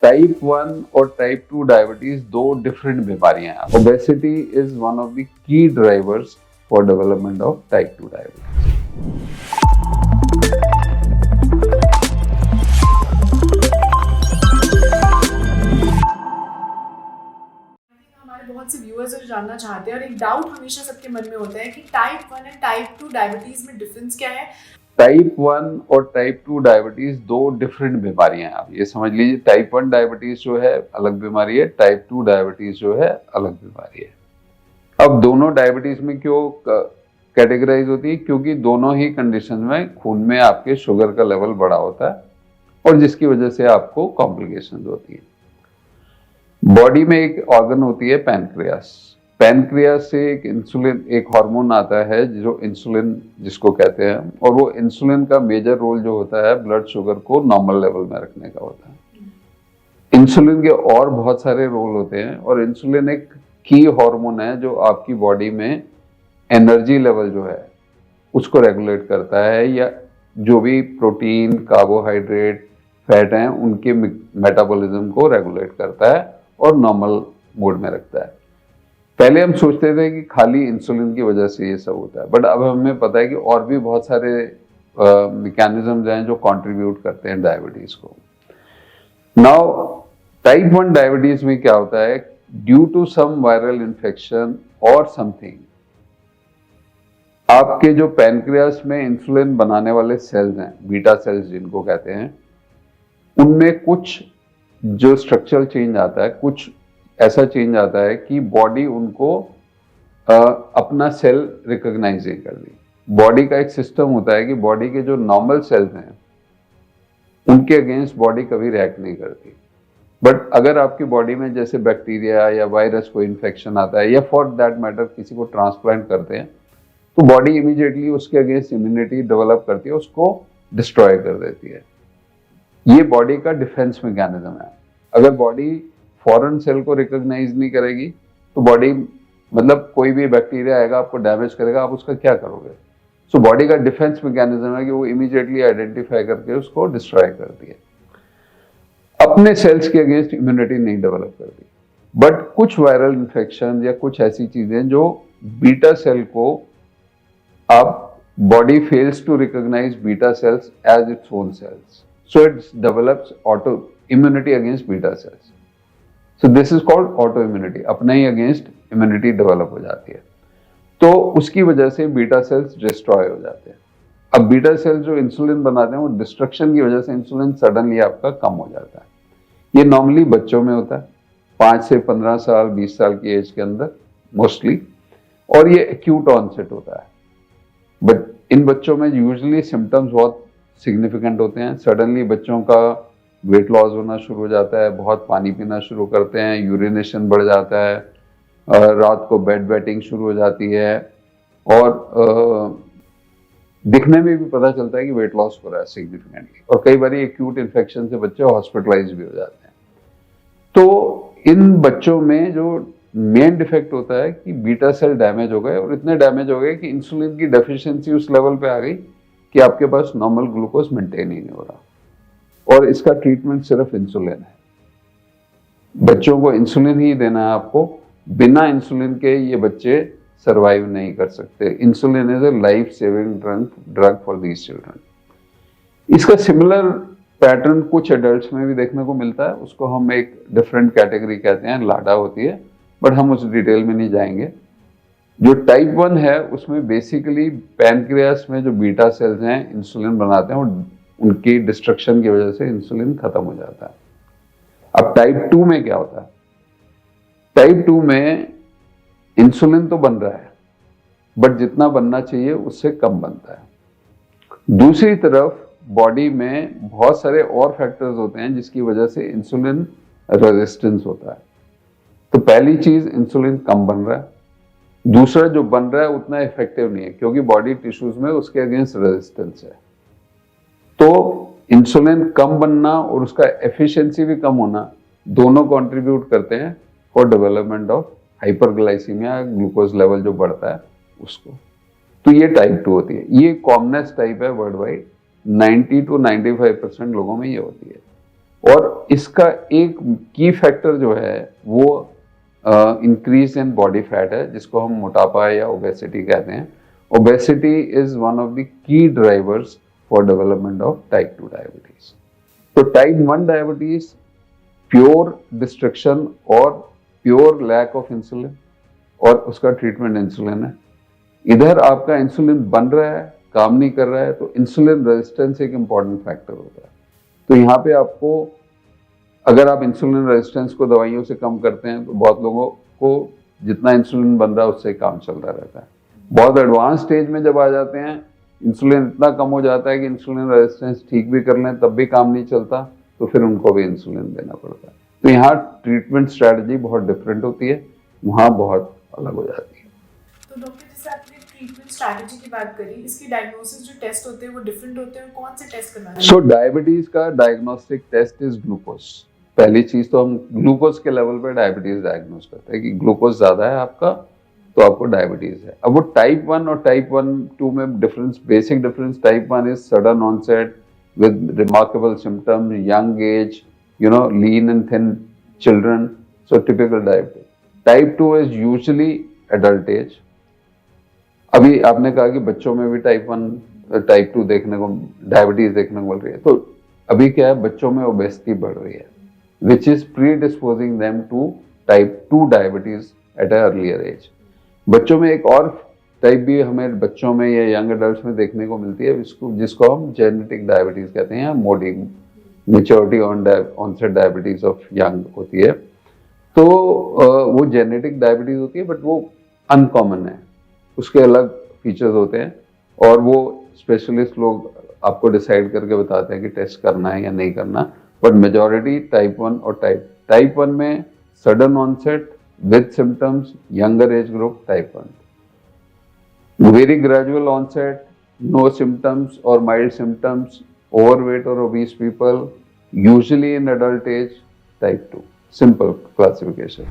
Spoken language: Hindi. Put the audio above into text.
टाइप 1 और टाइप 2 डायबिटीज दो डिफरेंट बीमारियां हैं। Obesity is one of the key drivers for development of type 2 diabetes. हमारे बहुत से व्यूअर्स जो जानना चाहते हैं और एक डाउट हमेशा सबके मन में होता है कि टाइप 1 एंड टाइप 2 डायबिटीज में डिफरेंस क्या है। टाइप 1 और टाइप 2 डायबिटीज दो डिफरेंट बीमारियां हैं। आप ये समझ लीजिए, टाइप 1 डायबिटीज जो है अलग बीमारी है, टाइप 2 डायबिटीज जो है अलग बीमारी है। अब दोनों डायबिटीज में क्यों कैटेगराइज होती है? क्योंकि दोनों ही कंडीशन में खून में आपके शुगर का लेवल बढ़ा होता है और जिसकी वजह से आपको कॉम्प्लिकेशन होती है। बॉडी में एक ऑर्गन होती है पैनक्रियास। पैनक्रियास से एक इंसुलिन, एक हार्मोन आता है जो इंसुलिन जिसको कहते हैं, और वो इंसुलिन का मेजर रोल जो होता है ब्लड शुगर को नॉर्मल लेवल में रखने का होता है। इंसुलिन के और बहुत सारे रोल होते हैं और इंसुलिन एक की हार्मोन है जो आपकी बॉडी में एनर्जी लेवल जो है उसको रेगुलेट करता है, या जो भी प्रोटीन, कार्बोहाइड्रेट, फैट हैं उनके मेटाबॉलिज्म को रेगुलेट करता है और नॉर्मल मोड में रखता है। पहले हम सोचते थे कि खाली इंसुलिन की वजह से ये सब होता है, बट अब हमें पता है कि और भी बहुत सारे मैकेनिज्म्स हैं जो कंट्रीब्यूट करते हैं डायबिटीज को। नाउ टाइप 1 डायबिटीज में क्या होता है, due to some viral infection और समथिंग, आपके जो पैनक्रियास में इंसुलिन बनाने वाले सेल्स हैं, बीटा सेल्स जिनको कहते हैं, उनमें कुछ जो स्ट्रक्चरल चेंज आता है, कुछ ऐसा चेंज आता है कि बॉडी उनको अपना सेल रिकॉग्नाइज नहीं कर दी। बॉडी का एक सिस्टम होता है कि बॉडी के जो नॉर्मल सेल्स हैं उनके अगेंस्ट बॉडी कभी रिएक्ट नहीं करती, बट अगर आपकी बॉडी में जैसे बैक्टीरिया या वायरस को इन्फेक्शन आता है, या फॉर दैट मैटर किसी को ट्रांसप्लांट करते हैं, तो बॉडी इमीडिएटली उसके अगेंस्ट इम्यूनिटी डेवलप करती है, उसको डिस्ट्रॉय कर देती है। ये बॉडी का डिफेंस मैकेनिज्म है। अगर बॉडी फॉरेन सेल को रिकॉग्नाइज नहीं करेगी तो बॉडी, मतलब कोई भी बैक्टीरिया आएगा आपको डैमेज करेगा, आप उसका क्या करोगे? सो बॉडी का डिफेंस मैकेनिज्म है कि वो इमीडिएटली आइडेंटिफाई करके उसको डिस्ट्रॉय करती है, अपने सेल्स के अगेंस्ट इम्यूनिटी नहीं डेवलप करती। बट कुछ वायरल इन्फेक्शन या कुछ ऐसी चीजें जो बीटा सेल को, आप body fails to recognize beta cells as its own cells, so it develops auto immunity against beta cells. So this is called autoimmunity, अपने ही अगेंस्ट इम्यूनिटी डेवलप हो जाती है, तो उसकी वजह से बीटा सेल्स डिस्ट्रॉय हो जाते हैं। अब बीटा सेल्स जो इंसुलिन बनाते हैं वो डिस्ट्रक्शन की वजह से इंसुलिन सडनली आपका कम हो जाता है। ये नॉर्मली बच्चों में होता है, 5 से 15 साल 20 साल की एज के अंदर मोस्टली, और ये एक्यूट ऑनसेट होता है। बट इन बच्चों में यूजुअली सिम्टम्स बहुत सिग्निफिकेंट होते हैं। सडनली बच्चों का वेट लॉस होना शुरू हो जाता है, बहुत पानी पीना शुरू करते हैं, यूरिनेशन बढ़ जाता है, रात को बेड वेटिंग शुरू हो जाती है, और दिखने में भी पता चलता है कि वेट लॉस हो रहा है सिग्निफिकेंटली, और कई बार एक्यूट इन्फेक्शन से बच्चे हॉस्पिटलाइज भी हो जाते हैं। तो इन बच्चों में जो मेन डिफेक्ट होता है कि बीटा सेल डैमेज हो गए, और इतने डैमेज हो गए कि इंसुलिन की डेफिशिएंसी उस लेवल पे आ गई कि आपके पास नॉर्मल ग्लूकोज मेंटेन ही नहीं हो रहा, और इसका ट्रीटमेंट सिर्फ इंसुलिन है। बच्चों को इंसुलिन ही देना है आपको, बिना इंसुलिन के ये बच्चे सरवाइव नहीं कर सकते। Insulin is a life saving drug for these children. इसका सिमिलर पैटर्न कुछ एडल्ट्स में भी देखने को मिलता है, उसको हम एक डिफरेंट कैटेगरी कहते हैं, लाडा होती है, बट हम उस डिटेल में नहीं जाएंगे। जो टाइप 1 है उसमें बेसिकली पैनक्रियास में जो बीटा सेल्स हैं इंसुलिन बनाते हैं, उनकी डिस्ट्रक्शन की वजह से इंसुलिन खत्म हो जाता है। अब टाइप 2 में क्या होता है? टाइप 2 में इंसुलिन तो बन रहा है, बट जितना बनना चाहिए उससे कम बनता है। दूसरी तरफ बॉडी में बहुत सारे और फैक्टर्स होते हैं जिसकी वजह से इंसुलिन रेजिस्टेंस होता है। तो पहली चीज, इंसुलिन कम बन रहा है। दूसरा, जो बन रहा है उतना इफेक्टिव नहीं है क्योंकि बॉडी टिश्यूज में उसके अगेंस्ट रेजिस्टेंस है। तो इंसुलिन कम बनना और उसका एफिशिएंसी भी कम होना, दोनों कंट्रीब्यूट करते हैं for development of hyperglycaemia, glucose level जो बढ़ता है उसको। तो ये टाइप 2 होती है। ये कॉमनेस्ट टाइप है वर्ल्ड वाइड, 90 to 95% लोगों में ये होती है। और इसका एक की फैक्टर जो है वो इंक्रीज इन बॉडी फैट है, जिसको हम मोटापा या ओबेसिटी कहते हैं। Obesity is one of the key drivers for development of type 2 diabetes. तो टाइप 1 डायबिटीज प्योर डिस्ट्रक्शन और प्योर लैक ऑफ इंसुलिन, और उसका ट्रीटमेंट इंसुलिन है। इधर आपका इंसुलिन बन रहा है, काम नहीं कर रहा है, तो इंसुलिन रेजिस्टेंस एक इंपॉर्टेंट फैक्टर होता है। तो यहाँ पे आपको, अगर आप इंसुलिन रेजिस्टेंस को दवाइयों से कम करते हैं तो बहुत लोगों को जितना इंसुलिन बन रहा है उससे काम चलता रहता है। बहुत एडवांस स्टेज में जब आ जाते हैं, इंसुलिन इतना कम हो जाता है कि इंसुलिन रेजिस्टेंस ठीक भी कर लें तब भी काम नहीं चलता, तो फिर उनको भी इंसुलिन देना पड़ता है। तो यहाँ ट्रीटमेंट स्ट्रैटेजी बहुत डिफरेंट होती है, वहाँ बहुत अलग हो जाती है। तो डॉक्टर, जैसे आपने ट्रीटमेंट स्ट्रैटेजी की बात करी, इसकी डायग्नोसिस जो टेस्ट होते हैं वो डिफरेंट होते हैं, कौन से टेस्ट करना है? सो डायबिटीज का डायग्नोस्टिक टेस्ट इज ग्लूकोज। पहली चीज तो हम ग्लूकोज के लेवल पे डायबिटीज डायग्नोस करते हैं कि ग्लूकोज ज्यादा है आपका तो आपको डायबिटीज है। अब वो टाइप 1 और टाइप 1-2 में difference, basic difference, type 1 is sudden onset with remarkable symptoms, young age, lean and thin children, so typical diabetes. Type 2 is usually adult age. अभी आपने कहा कि बच्चों में भी टाइप 1, टाइप 2 देखने को, डायबिटीज देखने को मिल रही है, तो अभी क्या है, बच्चों में ओबेसिटी बढ़ रही है, which is predisposing them to type 2 diabetes at an earlier age. बच्चों में एक और टाइप भी हमें बच्चों में या यंग एडल्ट्स में देखने को मिलती है, जिसको हम जेनेटिक डायबिटीज कहते हैं, MODY, maturity onset diabetes of young होती है। तो वो जेनेटिक डायबिटीज होती है, बट वो अनकॉमन है, उसके अलग फीचर्स होते हैं, और वो स्पेशलिस्ट लोग आपको डिसाइड करके बताते हैं कि टेस्ट करना है या नहीं करना। बट मेजॉरिटी टाइप 1 और टाइप 1 में sudden onset with symptoms, younger age group type 1, very gradual onset, no symptoms or mild symptoms, overweight or obese people, usually in adult age, type 2. Simple classification.